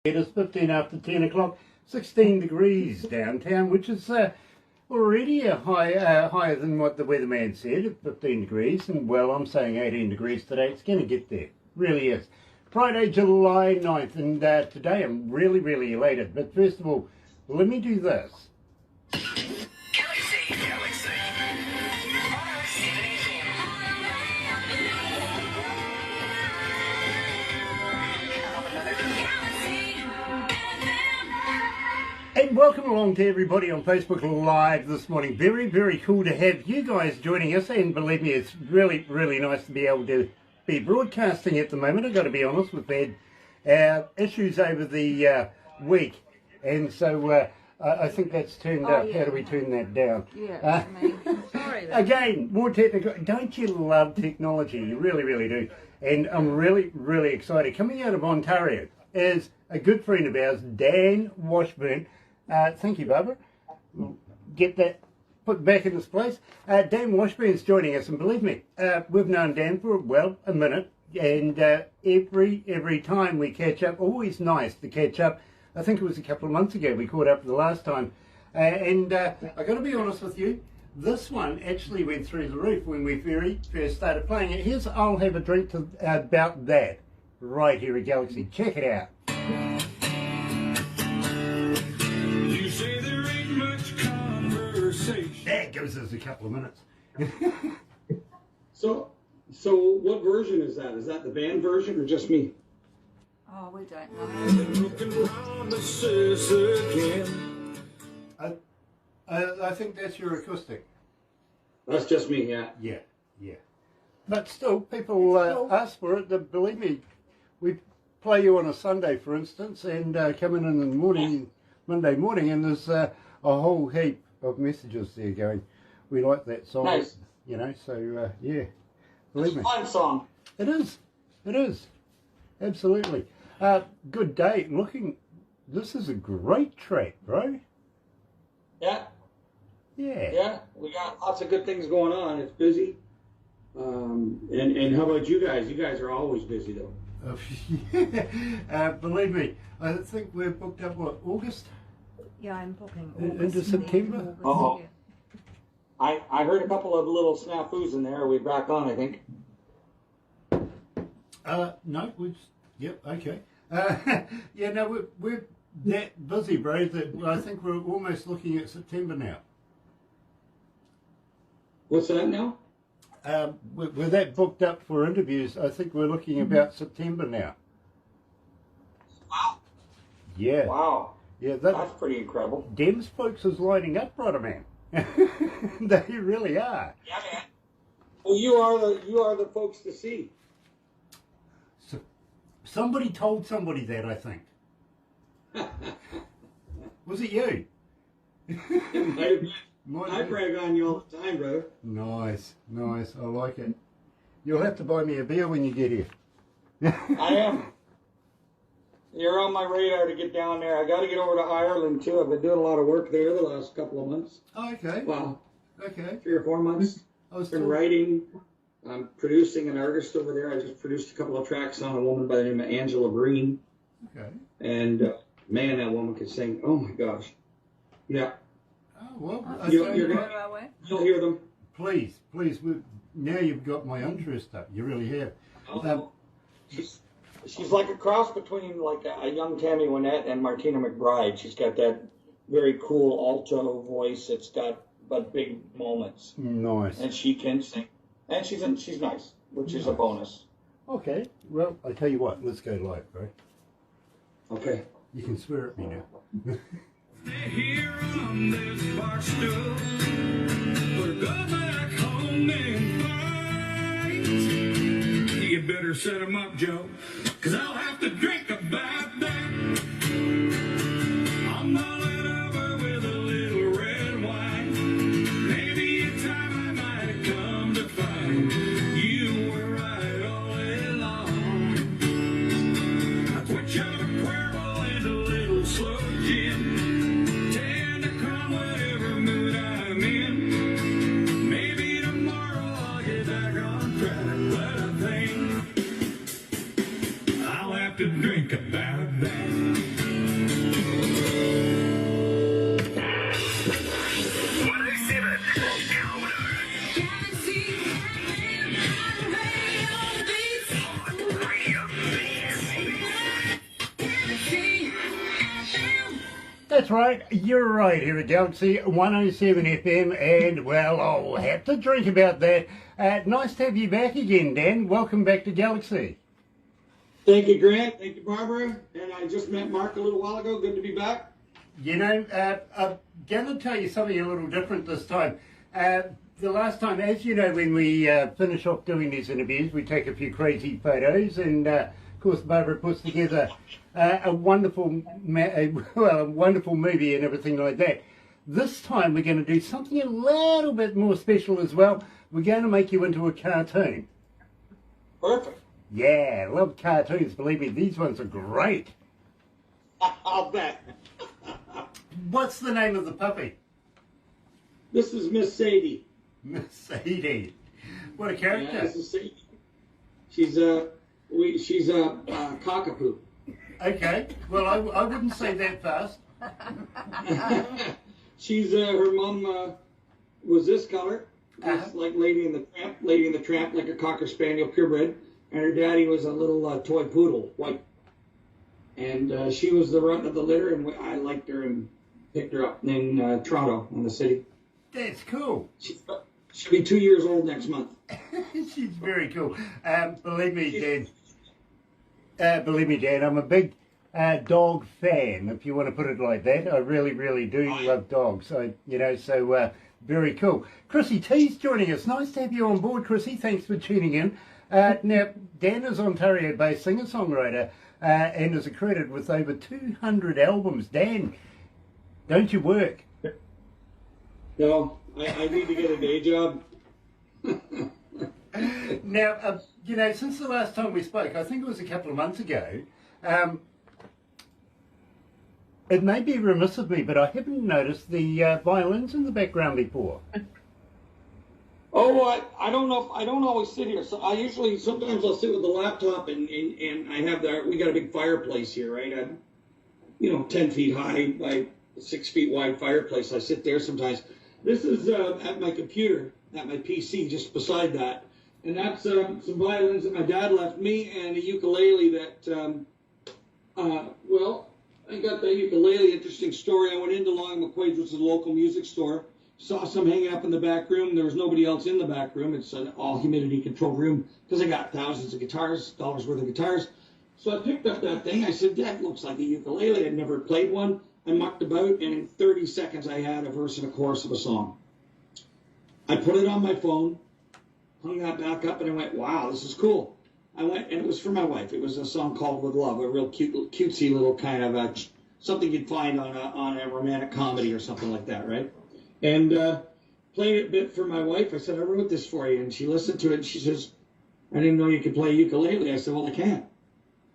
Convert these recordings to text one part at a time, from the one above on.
It is 15 after 10 o'clock, 16 degrees downtown, which is already a higher than what the weatherman said at 15 degrees. And well, I'm saying 18 degrees today. It's going to get there. Really is. Friday, July 9th, and today I'm really elated. But first of all, let me do this. And welcome along to everybody on Facebook Live this morning. Very cool to have you guys joining us, and believe me, it's really nice to be able to be broadcasting at the moment. I've got to be honest, we've had issues over the week, and so I think that's turned up. Yeah. How do we turn that down? Yeah, sorry. Again, more technical. Don't you love technology? You really do. And I'm really excited. Coming out of Ontario is a good friend of ours, Dan Washburn. Thank you, Barbara. We'll get that put back in this place. Dan Washburn's joining us, and believe me, we've known Dan for, well, a minute, and every time we catch up, always nice to catch up. I think it was a couple of months ago we caught up the last time, and I got to be honest with you, this one actually went through the roof when we very first started playing it. Here's I'll Have a Drink about that right here at Galaxy. Check it out. That gives us a couple of minutes. So what version is that? Is that the band version or just me? Oh, we don't know. I think that's your acoustic. That's just me, yeah. Yeah. But still, people ask for it. Believe me, we play you on a Sunday, for instance, and come in the morning, Monday morning, and there's a whole heap of messages there going, we like that song. Nice. You know, so yeah, believe me. It's a fun song. It is, absolutely. Good day. This is a great track, bro. Yeah, we got lots of good things going on. It's busy. And how about you guys? You guys are always busy though. Believe me, I think we're booked up, what, August? Yeah, I'm booking into September. Oh, I heard a couple of little snafus in there. Are we back on, I think? No, yep, okay. Yeah, no, we're that busy, bro, that I think we're almost looking at September now. What's that now? We're that booked up for interviews. I think we're looking about September now. Wow. Yeah. Wow. Yeah, that's pretty incredible. Dems folks is lining up, brother man. They really are. Yeah, man. Well, you are the folks to see. So, somebody told somebody that, I think. Was it you? It might have been. I brag on you all the time, brother. Nice. I like it. You'll have to buy me a beer when you get here. I am. You're on my radar to get down there. I got to get over to Ireland too. I've been doing a lot of work there the last couple of months. Oh, okay. Wow. Okay. 3 or 4 months. I've been writing. I'm producing an artist over there. I just produced a couple of tracks on a woman by the name of Angela Breen. Okay. And man, that woman can sing. Oh my gosh. Yeah. Oh well. You'll hear them. Please. Now you've got my interest up. You really have. Oh. She's like a cross between like a young Tammy Wynette and Martina McBride. She's got that very cool alto voice. It's got but big moments. Nice. And she can sing. And she's nice, which is a bonus. Okay. Well, I tell you what. Let's go live, bro. Okay. You can swear at me now. Here on this bar stool, or go back home and fight. You better set 'em up, Joe, 'cause I'll have to drink about that. I'm mulling over with a little red wine. Maybe in time I might have come to find you were right all along. I twitch out a Cuervo and a little slow gin. Tend to come whatever mood I'm in. Maybe tomorrow I'll get back on track, but I think I'll have to drink about That's right, you're right here at Galaxy 107 FM, and well, I'll have to drink about that. Nice to have you back again, Dan. Welcome back to Galaxy. Thank you, Grant. Thank you, Barbara. And I just met Mark a little while ago. Good to be back. You know, I'm going to tell you something a little different this time. The last time, as you know, when we finish off doing these interviews, we take a few crazy photos, and of course, Barbara puts together a wonderful movie and everything like that. This time, we're going to do something a little bit more special as well. We're going to make you into a cartoon. Perfect. Yeah, love cartoons. Believe me, these ones are great. I'll bet. What's the name of the puppy? This is Miss Sadie. Miss Sadie. What a character. Yeah, this is Sadie. She's a cockapoo. Okay. Well, I wouldn't say that fast. She's her mom was this color, just like Lady and the Tramp, like a Cocker Spaniel purebred, and her daddy was a little toy poodle, white. And she was the runt of the litter, and I liked her and picked her up in Toronto, in the city. That's cool. She'll be 2 years old next month. She's very cool. Believe me, Dan, I'm a big dog fan, if you want to put it like that. I really, really do love dogs. So very cool. Chrissy T's joining us. Nice to have you on board, Chrissy. Thanks for tuning in. Now, Dan is Ontario-based singer-songwriter and is accredited with over 200 albums. Dan, don't you work? No, I need to get a day job. Now, since the last time we spoke, I think it was a couple of months ago, it may be remiss of me, but I haven't noticed the violins in the background before. Oh, I don't know. I don't always sit here. So sometimes I'll sit with the laptop and I have we got a big fireplace here, right? 10 feet high by 6 feet wide fireplace. I sit there sometimes. This is at my computer, at my PC, just beside that. And that's some violins that my dad left me and a ukulele that, I got that ukulele, interesting story. I went into Long McQuaid's, which is a local music store, saw some hanging up in the back room. There was nobody else in the back room. It's an all humidity controlled room because I got thousands of dollars worth of guitars. So I picked up that thing. I said, that looks like a ukulele. I'd never played one. I mucked about, and in 30 seconds, I had a verse and a chorus of a song. I put it on my phone, hung that back up, and I went, wow, this is cool. I went, and it was for my wife. It was a song called With Love, a real cutesy little kind of something you'd find on a romantic comedy or something like that, right? And played it a bit for my wife. I said, I wrote this for you. And she listened to it, and she says, I didn't know you could play ukulele. I said, well, I can.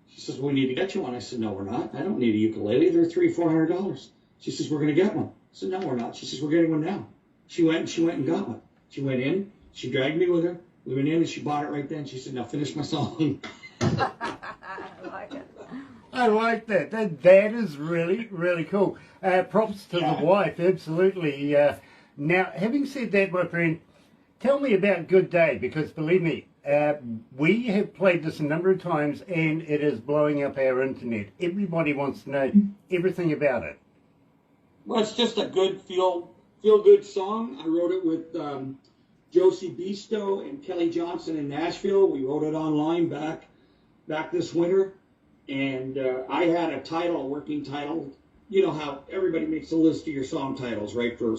She says, we need to get you one. I said, no, we're not. I don't need a ukulele. They're $300-400. She says, we're going to get one. I said, no, we're not. She says, we're getting one now. She went and got one. She went in. She dragged me with her. We went in and she bought it right then. She said, now finish my song. I like it. I like that. That is really, really cool. Props to the wife, absolutely. Now, having said that, my friend, tell me about Good Day, because believe me, we have played this a number of times and it is blowing up our internet. Everybody wants to know everything about it. Well, it's just a good feel-good song. I wrote it with Josie Bisto and Kelly Johnson in Nashville. We wrote it online back this winter. And I had a working title. You know how everybody makes a list of your song titles, right, for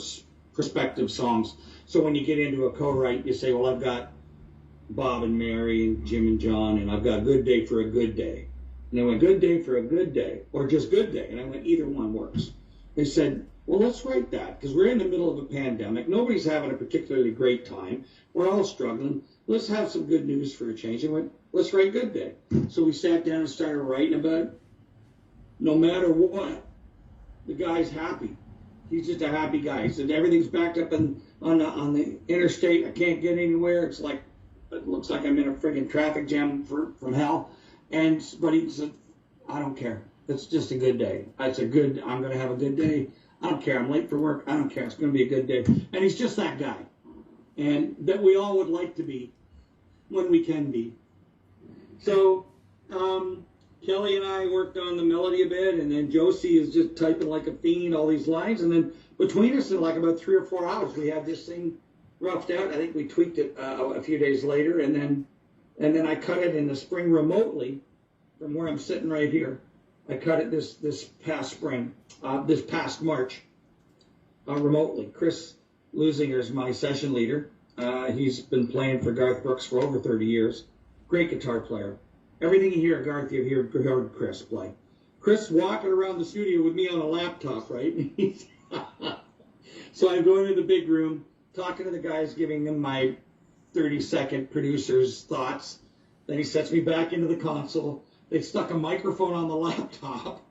prospective songs. So when you get into a co-write, you say, well, I've got Bob and Mary and Jim and John, and I've got Good Day for a Good Day. And they went, Good Day for a Good Day, or just Good Day. And I went, either one works. They said, well, let's write that, because we're in the middle of a pandemic. Nobody's having a particularly great time. We're all struggling. Let's have some good news for a change. And went, let's write Good Day. So we sat down and started writing about it. No matter what, the guy's happy. He's just a happy guy. He said, everything's backed up on the interstate. I can't get anywhere. It looks like I'm in a friggin' traffic jam from hell. But he said, I don't care. It's just a good day. I'm going to have a good day. I don't care. I'm late for work. I don't care. It's going to be a good day. And he's just that guy. And that we all would like to be when we can be. So Kelly and I worked on the melody a bit, and then Josie is just typing like a fiend all these lines, and then between us in like about 3 or 4 hours, we had this thing roughed out. I think we tweaked it a few days later, and then I cut it in the spring remotely from where I'm sitting right here. I cut it this past spring, this past March, remotely. Chris Lusinger is my session leader. He's been playing for Garth Brooks for over 30 years. Great guitar player. Everything you hear Garth, you heard Chris play. Chris walking around the studio with me on a laptop, right? So I go into the big room, talking to the guys, giving them my 30-second producer's thoughts. Then he sets me back into the console. They stuck a microphone on the laptop,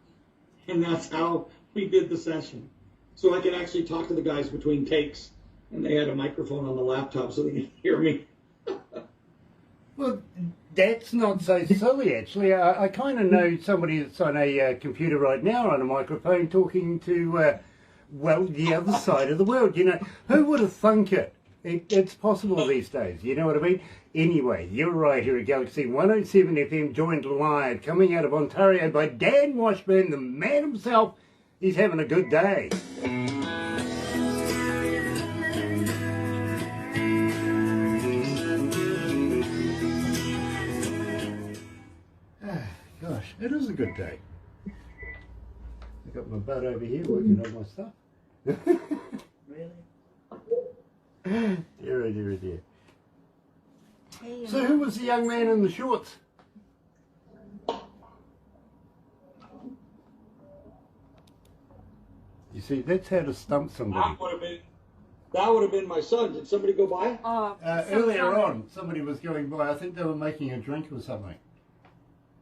and that's how we did the session. So I could actually talk to the guys between takes, and they had a microphone on the laptop so they could hear me. Well, that's not so silly, actually. I kind of know somebody that's on a computer right now on a microphone talking to, well, the other side of the world. You know, who would have thunk it? It's possible these days, you know what I mean? Anyway, you're right here at Galaxy 107 FM, joined live, coming out of Ontario by Dan Washburn, the man himself. He's having a good day. Gosh, it is a good day. I got my butt over here working on my stuff. Really? Dear, oh dear, oh dear. Hey, So who was the young man in the shorts? You see, that's how to stump somebody. That would have been my son. Did somebody go by? Earlier on, somebody was going by. I think they were making a drink or something.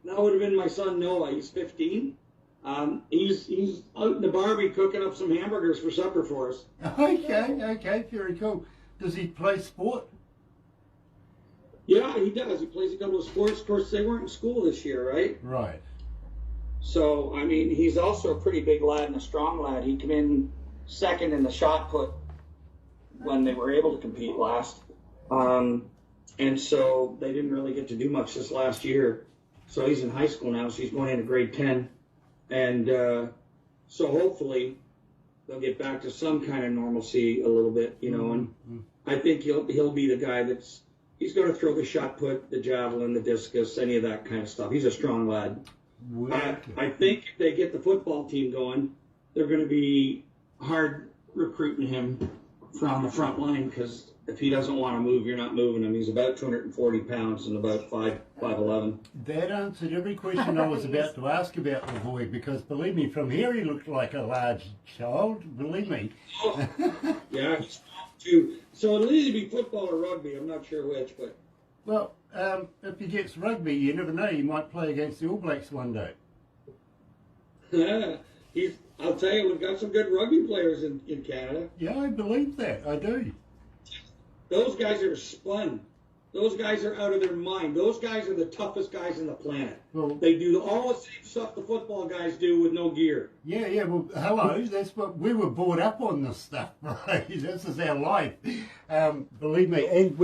That would have been my son Noah. He's 15. He's out in the Barbie cooking up some hamburgers for supper for us. Okay, very cool. Does he play sport? Yeah, he does. He plays a couple of sports. Of course, they weren't in school this year, right? Right. So, I mean, he's also a pretty big lad and a strong lad. He came in second in the shot put when they were able to compete last. And so they didn't really get to do much this last year. So he's in high school now, so he's going into grade 10. And so hopefully they'll get back to some kind of normalcy a little bit, you know. And I think he'll be the guy he's going to throw the shot put, the javelin, the discus, any of that kind of stuff. He's a strong lad. I think if they get the football team going, they're going to be hard recruiting him from the front line, because if he doesn't want to move, you're not moving him. He's about 240 pounds and about 5'11". That answered every question I was about to ask about the boy, because believe me, from here he looked like a large child, believe me. Yeah, he's strong too. So it'll either be football or rugby. I'm not sure which, but... Well, if he gets rugby, you never know, he might play against the All Blacks one day. I'll tell you, we've got some good rugby players in Canada. Yeah, I believe that, I do. Those guys are spun. Those guys are out of their mind. Those guys are the toughest guys on the planet. Well, they do all the same stuff the football guys do with no gear. Yeah, well, hello, that's what, we were brought up on this stuff, right? This is our life. Believe me, and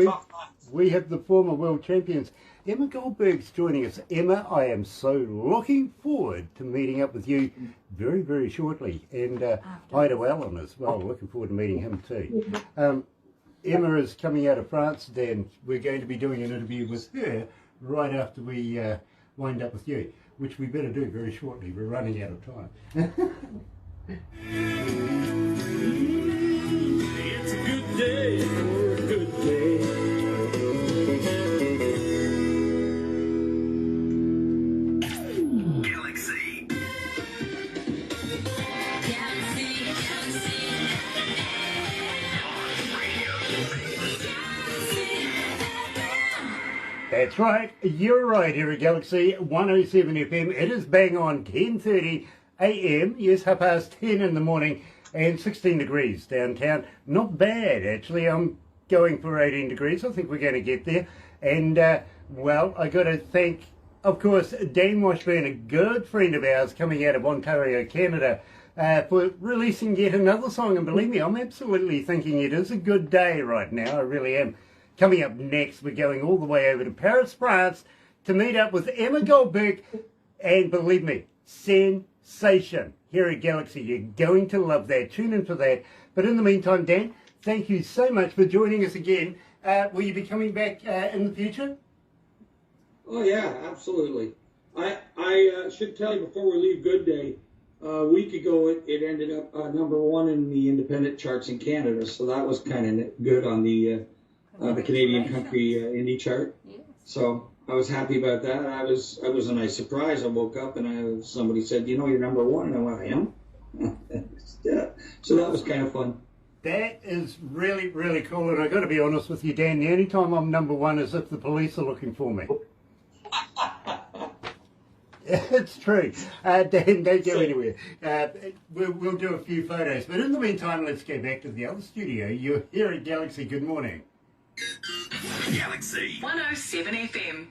we have the former world champions. Emma Goldberg's joining us. Emma, I am so looking forward to meeting up with you very, very shortly. And hi to Alan as well, looking forward to meeting him too. Emma is coming out of France, then we're going to be doing an interview with her right after we wind up with you, which we better do very shortly. We're running out of time. It's a good day, a good day. That's right, you're right here at Galaxy 107 FM. It is bang on 10:30 a.m. Yes, 10:30 in the morning, and 16 degrees downtown. Not bad, actually. I'm going for 18 degrees. I think we're going to get there. And, well, I got to thank, of course, Dan Washburn, a good friend of ours coming out of Ontario, Canada, for releasing yet another song. And believe me, I'm absolutely thinking it is a good day right now. I really am. Coming up next, we're going all the way over to Paris, France, to meet up with Emma Goldberg, And believe me, sensation here at Galaxy. You're going to love that. Tune in for that. But in the meantime, Dan, thank you so much for joining us again. Will you be coming back in the future? Oh yeah, absolutely. I should tell you before we leave Good Day, a week ago it ended up #1 in the independent charts in Canada, so that was kind of good on the Canadian country indie chart. Yes. So I was happy about that. It was a nice surprise. I woke up and somebody said, "You know, you're #1," and I went, "I am." Yeah. So that was kind of fun. That is really, really cool. And I got to be honest with you, Dan, the only time I'm #1 is if the police are looking for me. It's true. Dan, don't go anywhere. We'll do a few photos. But in the meantime, let's go back to the other studio. You're here at Galaxy. Good morning. Galaxy 107 FM.